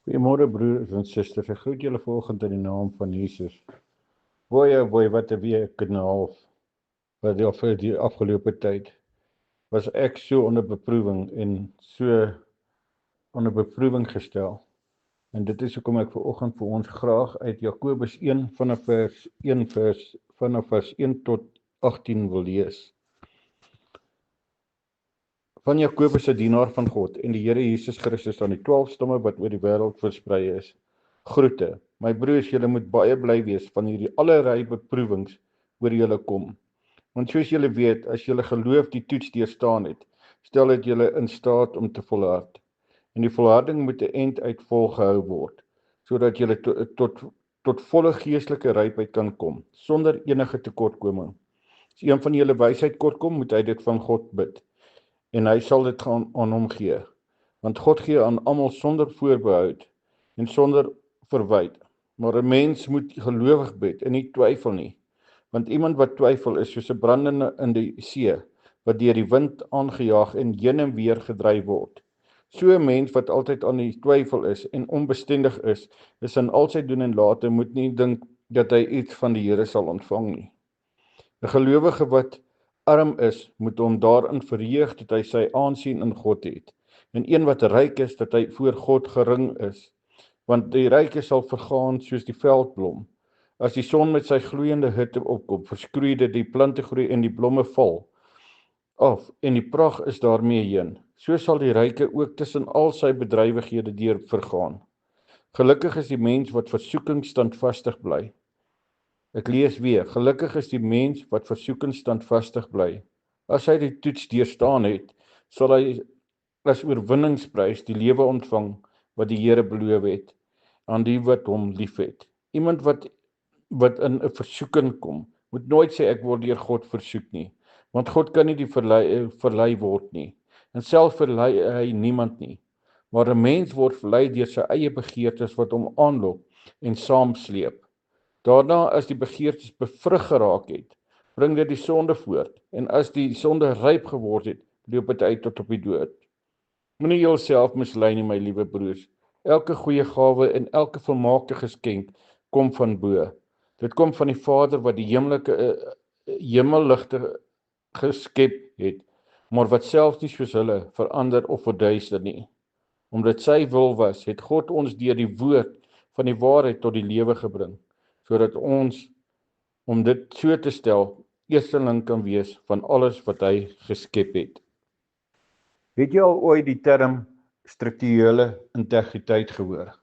Goeiemôre broers en susters, ek groet julle vanoggend in die naam van Jesus. Boy, wat 'n week en 'n half, vir die afgelope tyd, was ek so onder beproewing en so onder beproewing gestel. En dit is hoekom ek vanoggend vir ons graag uit Jakobus 1 vanaf vers 1 tot 18 wil lees. Van Jakobus, 'n dienaar van God en die Here Jesus Christus aan die 12 stamme wat oor die wêreld versprei is. Groete. My broers, julle moet baie bly wees van hierdie allerlei beproewings oor julle kom. Want soos julle weet, as julle geloof die toets deurstaan het, stel dit julle in staat om te volhard. En die volharding moet 'n end uit volgehou word, sodat julle tot volle geestelike rypheid kan kom, sonder enige tekortkoming. As een van julle wysheid kortkom, moet hy dit van God bid, en hy sal dit aan hom gee. Want God gee aan almal sonder voorbehoud en sonder verwyte. Maar 'n mens moet gelowig bid en nie twyfel nie. Want iemand wat twyfel is soos 'n brandende in die see, wat deur die wind aangejaag en heen en weer gedryf word. So 'n mens wat altyd aan die twyfel is en onbestendig is in al sy doen en late, moet nie dink dat hy iets van die Here sal ontvang nie. 'n Gelowige wat arm is, moet hom daarin verheug dat hy sy aansien in God het. En een wat ryk is, dat hy voor God gering is. Want die ryke sal vergaan soos die veldblom. As die son met sy gloeiende hitte opkom, verskroei dit, die plante groei en die blomme val af, en die pragt is daarmee heen. So sal die ryke ook tussen al sy bedrywighede deur vergaan. Gelukkig is die mens wat versoeking standvastig bly. Ek lees weer, gelukkig is die mens wat versoeking standvastig bly. As hy die toets deurstaan het, sal hy as oorwinningsprys die lewe ontvang wat die Here beloof het aan die wat hom liefhet. Iemand wat in 'n versoeking kom, moet nooit sê ek word deur God versoek nie, want God kan nie die verlei word nie, en self verlei hy niemand nie. Maar 'n mens word verlei deur sy eie begeertes wat hom aanlok en saamsleep. Daarna, as die begeertes bevrug geraak het, bring dit die sonde voort, en as die sonde ryp geword het, loop dit uit tot op die dood. Moenie jouself mislei nie, my liewe broers. Elke goeie gawe en elke volmaakte geskenk kom van bo. Dit kom van die Vader wat die hemelligte geskep het, maar wat selfs nie soos hulle verander of verduister nie. Omdat sy wil was, het God ons deur die woord van die waarheid tot die lewe gebring, sodat ons, om dit so te stel, eersteling kan wees van alles wat hy geskep het. Het jy al ooit die term strukturele integriteit gehoor?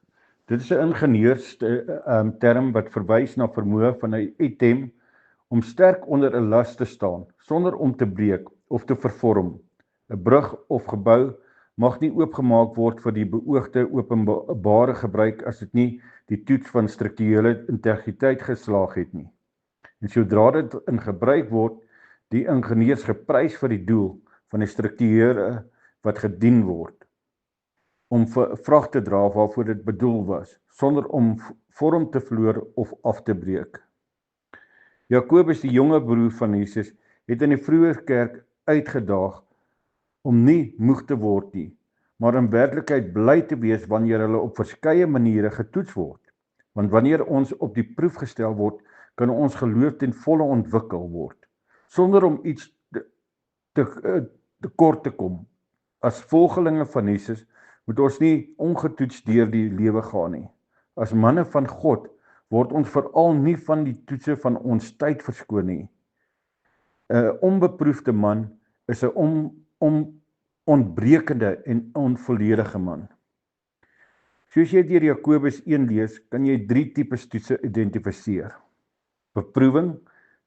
Dit is 'n ingenieursterm wat verwys na vermoë van 'n item om sterk onder 'n las te staan, sonder om te breek of te vervorm. 'n Brug of gebou mag nie oopgemaak word vir die beoogde openbare gebruik as dit nie die toets van strukturele integriteit geslaag het nie. En sodra dit in gebruik word, die ingenieurs geprys vir die doel van die strukture wat gedien word, om vrag te dra waarvoor dit bedoel was, sonder om vorm te verloor of af te breek. Jakobus, die jonge broer van Jesus, het in die vroeë kerk uitgedaag om nie moeg te word nie, maar in werklikheid bly te wees wanneer hulle op verskeie maniere getoets word. Want wanneer ons op die proef gestel word, kan ons geloof ten volle ontwikkel word, sonder om iets te kort te kom. As volgelinge van Jesus moet ons nie ongetoets deur die lewe gaan nie. As manne van God word ons veral nie van die toetse van ons tyd verskoon nie. 'n Onbeproefde man is 'n ontbrekende en onvolledige man. Soos jy deur Jakobus 1 lees, kan jy 3 tipes toetse identifiseer: beproewing,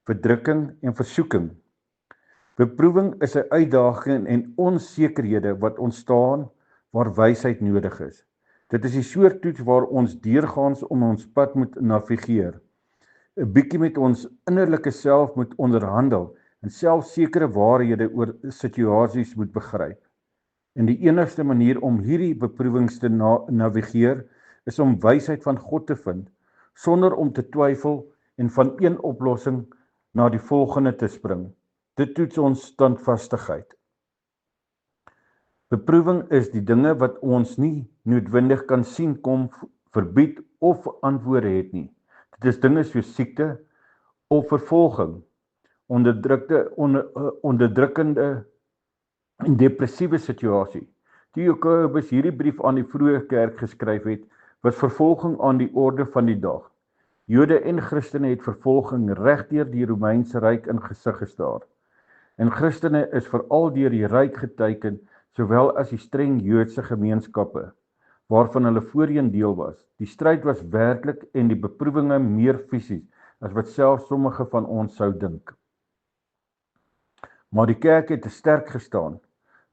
verdrukking en versoeking. Beproewing is 'n uitdaging en onsekerhede wat ontstaan waar wysheid nodig is. Dit is die soort toets waar ons deurgaans om ons pad moet navigeer, 'n bietjie met ons innerlike self moet onderhandel en self sekere waarhede oor situasies moet begryp. En die enigste manier om hierdie beproewings te navigeer is om wysheid van God te vind, sonder om te twyfel en van een oplossing na die volgende te spring. Dit toets ons standvastigheid. Beproewing is die dinge wat ons nie noodwendig kan sien kom, verbied of antwoorde het nie. Dit is dinge soos siekte of vervolging, onderdrukkende en depressiewe situasie. Toe Jakobus hierdie brief aan die vroeë kerk geskryf het, was vervolging aan die orde van die dag. Jode en Christene het vervolging regdeur die Romeinse ryk in gesig gestaar. En Christene is veral deur die ryk geteken, sowel as die streng Joodse gemeenskappe, waarvan hulle voorheen deel was. Die stryd was werklik en die beproewinge meer fisies, as wat selfs sommige van ons sou dink. Maar die kerk het sterk gestaan.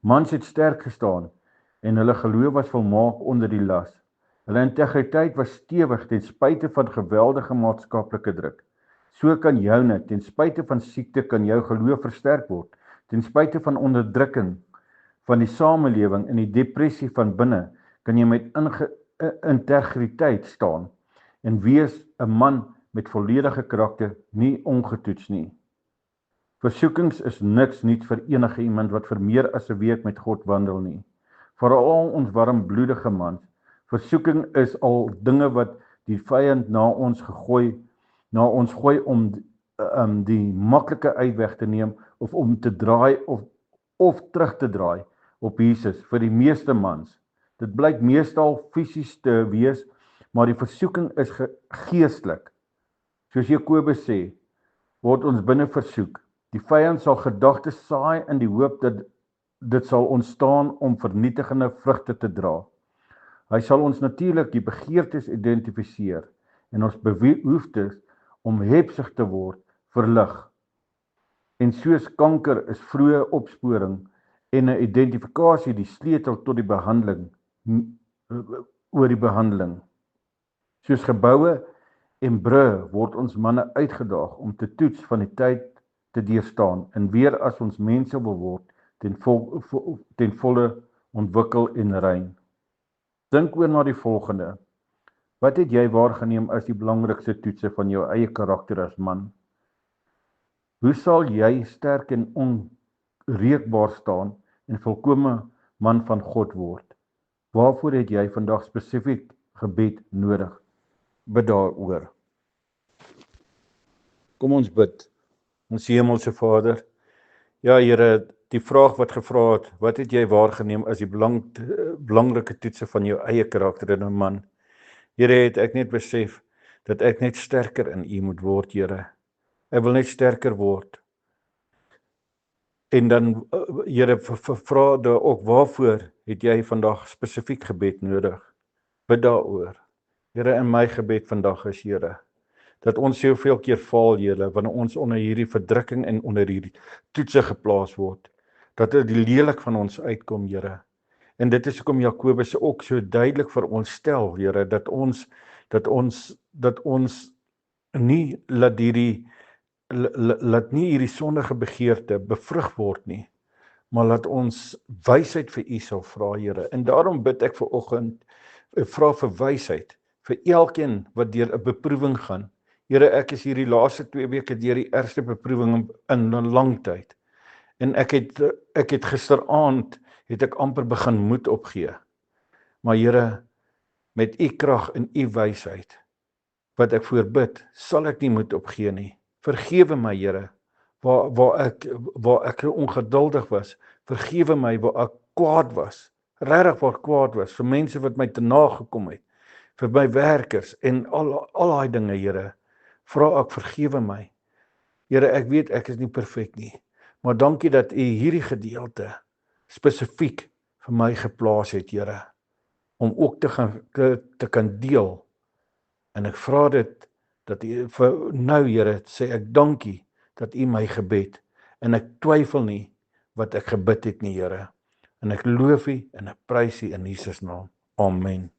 Mans het sterk gestaan, en hulle geloof was volmaak onder die las. Hulle integriteit was stewig ten spyte van geweldige maatskaplike druk. So kan joune, ten spyte van siekte, kan jou geloof versterk word, ten spyte van onderdrukking van die samelewing en die depressie van binne, kan jy met integriteit staan en wees 'n man met volledige karakter, nie ongetoets nie. Versoekings is niks nuuts vir enige iemand wat vir meer as 'n week met God wandel nie. Veral ons warmbloedige mans. Versoeking is al dinge wat die vyand na ons gooi om die maklike uitweg te neem of om te draai of terug te draai op Jesus vir die meeste mans. Dit blyk meestal fisies te wees, maar die versoeking is geestelik. Soos Jakobus sê, word ons binne versoek. Die vyand sal gedagtes saai in die hoop dat dit sal ontstaan om vernietigende vrugte te dra. Hy sal ons natuurlik die begeertes identifiseer en ons behoeftes om hepsig te word verlig. En soos kanker is vroeë opsporing en 'n identifikasie die sleutel tot die behandeling oor die behandeling. Soos geboue en brûe word ons manne uitgedaag om te toets van die tyd te deurstaan en weer as ons mense wil word ten volle ontwikkel en rein. Dink oor na die volgende. Wat het jy waargeneem as die belangrikste toetse van jou eie karakter as man? Hoe sal jy sterk en onreukbaar staan en volkome man van God word? Waarvoor het jy vandag spesifiek gebed nodig? Bid daaroor. Kom ons bid. Ons hemelse Vader, ja Here, die vraag wat gevra het, wat het jy waargeneem as die belangrike toetse van jou eie karakter in 'n man? Here, het ek net besef dat ek net sterker in U moet word, Here. Ek wil net sterker word. En dan, Here, vra daar ook, waarvoor het jy vandag spesifiek gebed nodig? Bid daaroor. Here, in my gebed vandag is, Here, dat ons soveel keer faal, Here, wanneer ons onder hierdie verdrukking en onder hierdie toetse geplaas word, dat dit lelik van ons uitkom, Here. En dit is hoekom Jakobus ook so duidelik vir ons stel, Here, dat ons nie laat nie hierdie sondige begeerte bevrug word nie, maar laat ons wysheid vir U sal vra, Here. En daarom bid ek vanoggend, vra vir wysheid vir elkeen wat deur 'n beproewing gaan. Here, ek is hierdie laaste 2 weke deur die ergste beproewing in 'n lang tyd. En ek het gisteraand het ek amper begin moed opgee. Maar Here, met U krag en U wysheid wat ek voorbid, sal ek nie moed opgee nie. Vergewe my, Here, waar ek ongeduldig was. Vergewe my waar ek kwaad was. Regtig waar kwaad was vir mense wat my te nagekom het, vir my werkers en al daai dinge, Here. Vra ek, vergewe my. Here, ek weet ek is nie perfek nie, maar dankie dat U hierdie gedeelte spesifiek vir my geplaas het, Here, om ook te kan deel. En ek vra dit, dat U vir nou, Here, sê ek dankie dat U my gebed, en ek twyfel nie wat ek gebid het nie, Here. En ek loof U en ek prys U in Jesus naam. Amen.